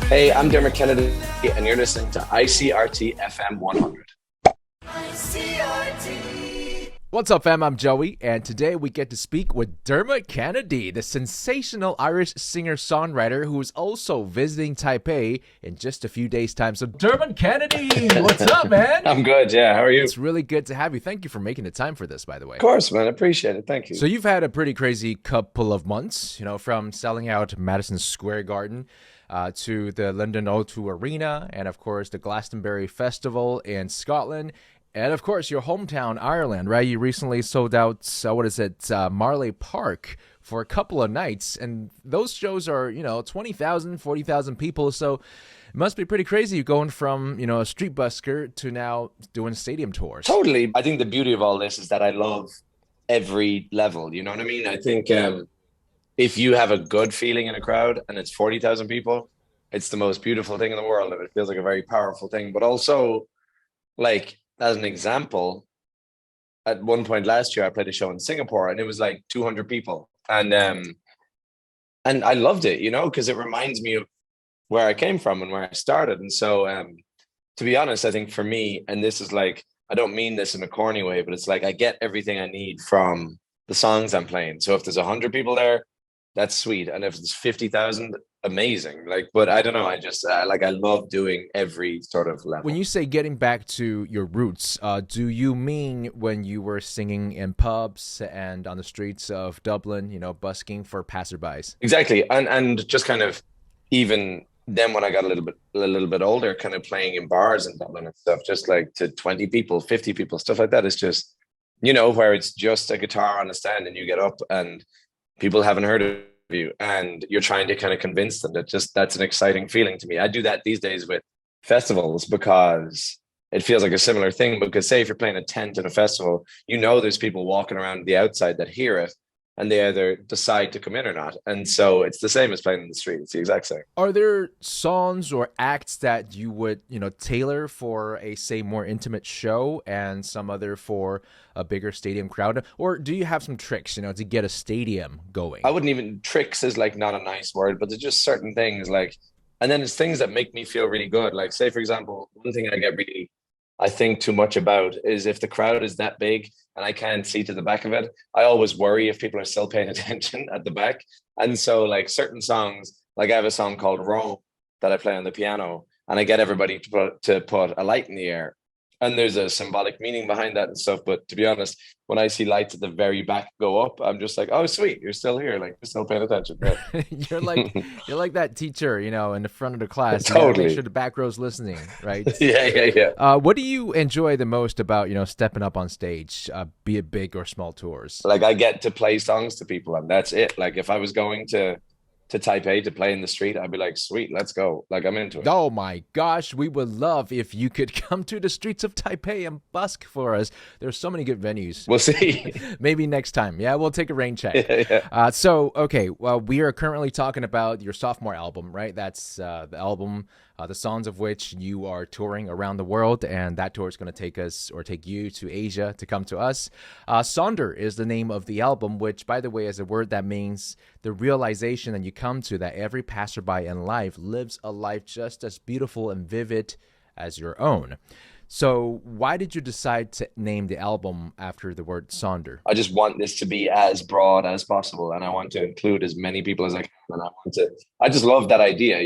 Hey, I'm Dermot Kennedy, and you're listening to ICRT FM 100. What's up, fam? I'm Joey, and today we get to speak with Dermot Kennedy, the sensational Irish singer-songwriter who is also visiting Taipei in just a few days' time. So, Dermot Kennedy, what's up, man? I'm good, yeah. How are you? It's really good to have you. Thank you for making the time for this, by the way. Of course, man. I appreciate it. Thank you. So, you've had a pretty crazy couple of months, from selling out Madison Square Garden to the London O2 Arena, and of course, the Glastonbury Festival in Scotland. And of course, your hometown, Ireland, right? You recently sold out, Marley Park for a couple of nights. And those shows are, 20,000, 40,000 people. So it must be pretty crazy going from, a street busker to now doing stadium tours. Totally. I think the beauty of all this is that I love every level. You know what I mean? I think if you have a good feeling in a crowd and it's 40,000 people, it's the most beautiful thing in the world. And it feels like a very powerful thing. But also, as an example, at one point last year, I played a show in Singapore and it was like 200 people. And I loved it, because it reminds me of where I came from and where I started. And so, to be honest, I think for me, and this is I don't mean this in a corny way, but it's I get everything I need from the songs I'm playing. So if there's 100 people there, that's sweet. And if it's 50,000, amazing. But I don't know. I just I love doing every sort of level. When you say getting back to your roots, do you mean when you were singing in pubs and on the streets of Dublin, busking for passerbys? Exactly. And just kind of even then when I got a little bit older, kind of playing in bars in Dublin and stuff, just to 20 people, 50 people, stuff like that. It's just, where it's just a guitar on a stand and you get up and people haven't heard of you and you're trying to kind of convince them that's an exciting feeling to me. I do that these days with festivals because it feels like a similar thing, because say if you're playing a tent in a festival, there's people walking around the outside that hear it and they either decide to come in or not. And so it's the same as playing in the street. It's the exact same. Are there songs or acts that you would, tailor for a, say, more intimate show and some other for a bigger stadium crowd? Or do you have some tricks, to get a stadium going? I wouldn't even, tricks is not a nice word, but there's just certain things and then it's things that make me feel really good. Say, for example, one thing I think too much about is if the crowd is that big and I can't see to the back of it, I always worry if people are still paying attention at the back. And so certain songs, I have a song called Rome that I play on the piano and I get everybody to put a light in the air. And there's a symbolic meaning behind that and stuff. But to be honest, when I see lights at the very back go up, I'm just oh, sweet, you're still here. You're still paying attention. Right? you're like that teacher, in the front of the class. Totally. Make sure the back row's listening, right? Yeah. What do you enjoy the most about, stepping up on stage, be it big or small tours? I get to play songs to people and that's it. If I was going to Taipei to play in the street, I'd be sweet, let's go. I'm into it. Oh my gosh, we would love if you could come to the streets of Taipei and busk for us. There's so many good venues. We'll see. Maybe next time. Yeah, we'll take a rain check. Yeah. Okay, well, we are currently talking about your sophomore album, right? That's the album, the songs of which you are touring around the world, and that tour is going to take you to Asia to come to us. Sonder is the name of the album, which, by the way, is a word that means the realization that you come to that every passerby in life lives a life just as beautiful and vivid as your own. So why did you decide to name the album after the word Sonder? I just want this to be as broad as possible, and I want to include as many people as I can. And I just love that idea,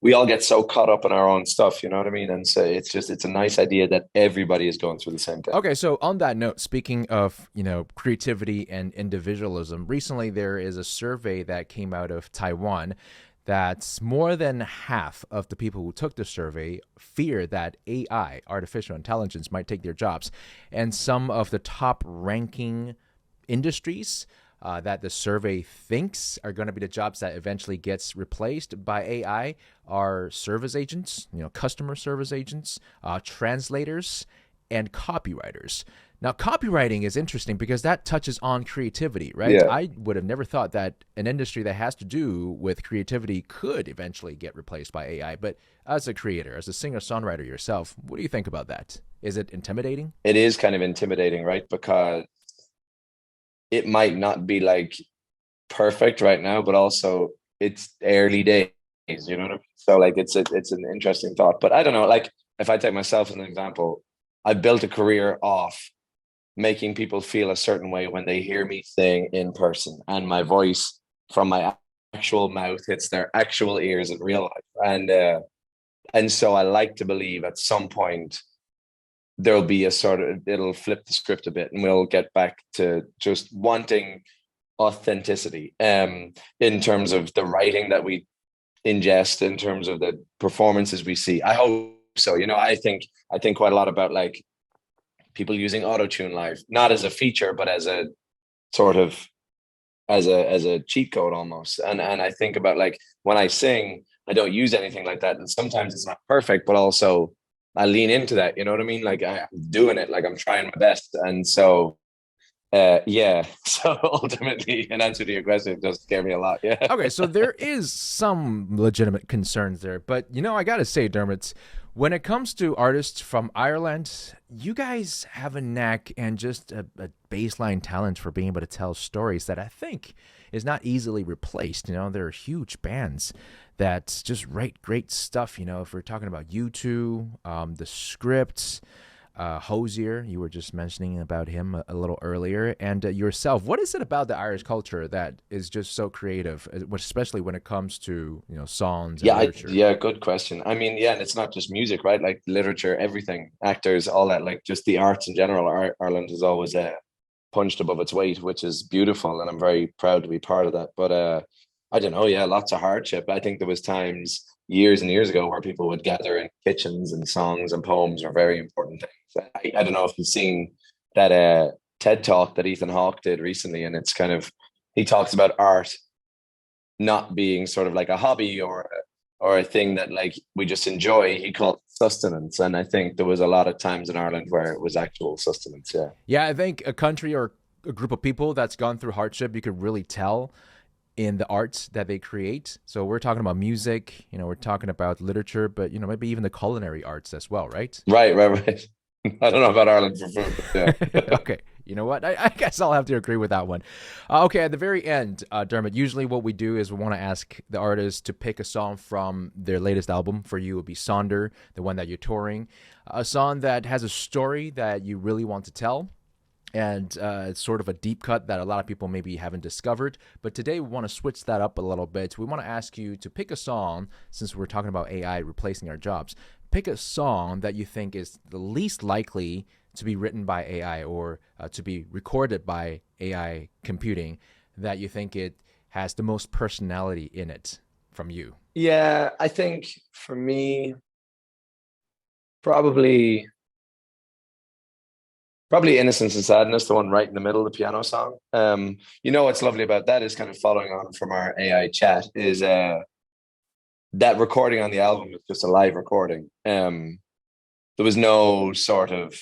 we all get so caught up in our own stuff, you know what I mean? And so it's a nice idea that everybody is going through the same thing. Okay, so on that note, speaking of, creativity and individualism, recently there is a survey that came out of Taiwan that's more than half of the people who took the survey fear that AI, artificial intelligence, might take their jobs. And some of the top ranking industries that the survey thinks are going to be the jobs that eventually gets replaced by AI are service agents, customer service agents, translators, and copywriters. Now, copywriting is interesting because that touches on creativity, right? Yeah. I would have never thought that an industry that has to do with creativity could eventually get replaced by AI. But as a creator, as a singer-songwriter yourself, what do you think about that? Is it intimidating? It is kind of intimidating, right? Because it might not be like perfect right now, but also it's early days, you know what I mean? So like it's an interesting thought. But I don't know, like if I take myself as an example, I built a career off making people feel a certain way when they hear me sing in person, and my voice from my actual mouth hits their actual ears in real life. And so I like to believe at some point there'll be a sort of, it'll flip the script a bit and we'll get back to just wanting authenticity in terms of the writing that we ingest, in terms of the performances we see. I hope so. You know, I think quite a lot about like people using auto-tune live, not as a feature, but as a sort of as a cheat code almost. And I think about like when I sing, I don't use anything like that. And sometimes it's not perfect, but also I lean into that. You know what I mean? Like I'm doing it, like I'm trying my best. And so yeah. So ultimately, in answer to your question, it does scare me a lot. Yeah. Okay, so there is some legitimate concerns there, but you know, I gotta say, Dermot, when it comes to artists from Ireland, you guys have a knack and just a baseline talent for being able to tell stories that I think is not easily replaced. You know, there are huge bands that just write great stuff. You know, if we're talking about U2, the Scripts, Hosier, you were just mentioning about him a little earlier, and yourself. What is it about the Irish culture that is just so creative, especially when it comes to, you know, songs and literature? Yeah, good question. I mean, yeah, and it's not just music, right? Like literature, everything, actors, all that, like just the arts in general. Ireland has always punched above its weight, which is beautiful, and I'm very proud to be part of that. But I don't know, yeah, lots of hardship. I think there was times years and years ago where people would gather in kitchens, and songs and poems are very important things. I don't know if you've seen that TED talk that Ethan Hawke did recently, and it's kind of, he talks about art not being sort of like a hobby or a thing that like we just enjoy. He called it sustenance, and I think there was a lot of times in Ireland where it was actual sustenance. Yeah. Yeah, I think a country or a group of people that's gone through hardship, you could really tell in the arts that they create. So we're talking about music, you know, we're talking about literature, but you know, maybe even the culinary arts as well, right? Right. I don't know about Ireland for food, but yeah. Okay. You know what? I guess I'll have to agree with that one. Okay, at the very end, Dermot, usually what we do is we want to ask the artist to pick a song from their latest album. For you, it would be Sonder, the one that you're touring. A song that has a story that you really want to tell. And it's sort of a deep cut that a lot of people maybe haven't discovered. But today we want to switch that up a little bit. We want to ask you to pick a song, since we're talking about AI replacing our jobs. Pick a song that you think is the least likely to be written by AI or to be recorded by AI computing, that you think it has the most personality in it from you. Yeah, I think for me, probably Innocence and Sadness, the one right in the middle of the piano song. You know what's lovely about that is, kind of following on from our AI chat, is that recording on the album was just a live recording. There was no sort of,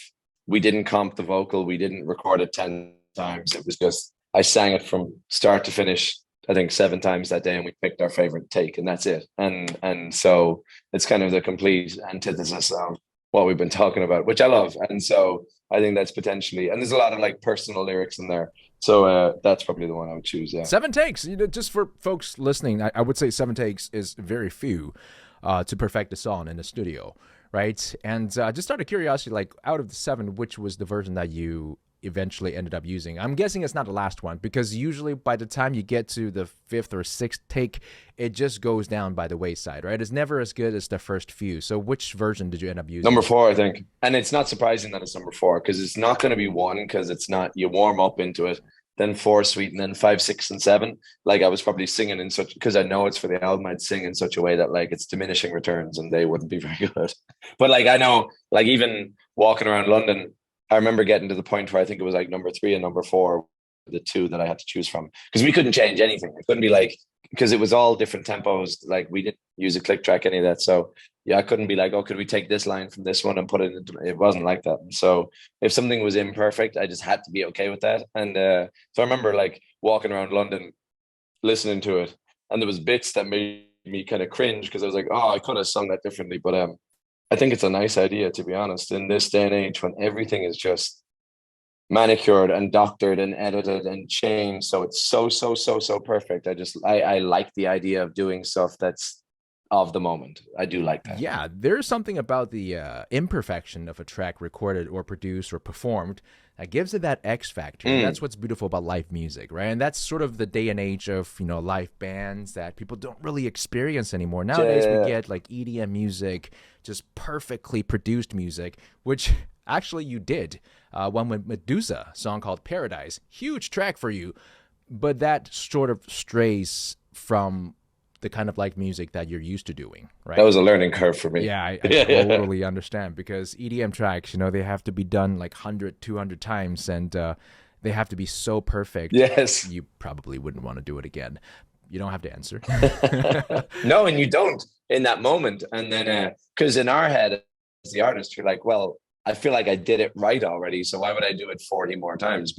we didn't comp the vocal, we didn't record it 10 times. It was just, I sang it from start to finish, I think 7 times that day, and we picked our favorite take, and that's it. And so it's kind of the complete antithesis of what we've been talking about, which I love. And so I think that's potentially, and there's a lot of like personal lyrics in there. So that's probably the one I would choose. Yeah. 7 takes. You know, just for folks listening, I would say 7 takes is very few to perfect a song in the studio, right? And just out of curiosity, like out of the 7, which was the version that you eventually ended up using? I'm guessing it's not the last one, because usually by the time you get to the 5th or 6th take, it just goes down by the wayside, right? It's never as good as the first few. So which version did you end up using? Number 4, I think. And it's not surprising that it's number 4, because it's not going to be 1, because it's not, you warm up into it, then 4 sweet, and then 5, 6, and 7. Like I was probably singing in such, because I know it's for the album, I'd sing in such a way that like it's diminishing returns and they wouldn't be very good. But like I know, like even walking around London, I remember getting to the point where I think it was like number 3 and number 4, the 2 that I had to choose from, because we couldn't change anything. It couldn't be like, because it was all different tempos. Like we didn't use a click track, any of that. So yeah, I couldn't be like, oh, could we take this line from this one and put it into, it wasn't like that. And so if something was imperfect, I just had to be okay with that. And so I remember like walking around London, listening to it, and there was bits that made me kind of cringe, because I was like, oh, I could have sung that differently. But I think it's a nice idea, to be honest, in this day and age when everything is just manicured and doctored and edited and changed. So it's so perfect. I like the idea of doing stuff that's of the moment. I do like that. Yeah, there's something about the imperfection of a track recorded or produced or performed that gives it that X factor. That's what's beautiful about live music, right? And that's sort of the day and age of, you know, live bands that people don't really experience anymore. Nowadays, we get like EDM music, just perfectly produced music, which actually you did. One with Medusa, song called Paradise. Huge track for you. But that sort of strays from the kind of like music that you're used to doing, right? That was a learning curve for me. Yeah, I totally understand, because EDM tracks, you know, they have to be done like 100, 200 times, and they have to be so perfect. Yes. You probably wouldn't want to do it again. You don't have to answer. No, and you don't in that moment. And then, because in our head, as the artist, you're like, well, I feel like I did it right already, so why would I do it 40 more times?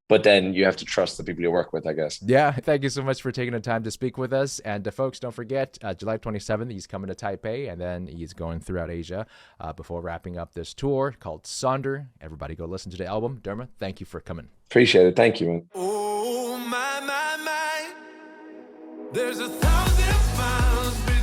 But then you have to trust the people you work with, I guess. Yeah, thank you so much for taking the time to speak with us. And folks, don't forget, July 27th, he's coming to Taipei, and then he's going throughout Asia before wrapping up this tour called Sonder. Everybody go listen to the album. Dermot, thank you for coming. Appreciate it. Thank you, man. Oh, my. There's 1,000 miles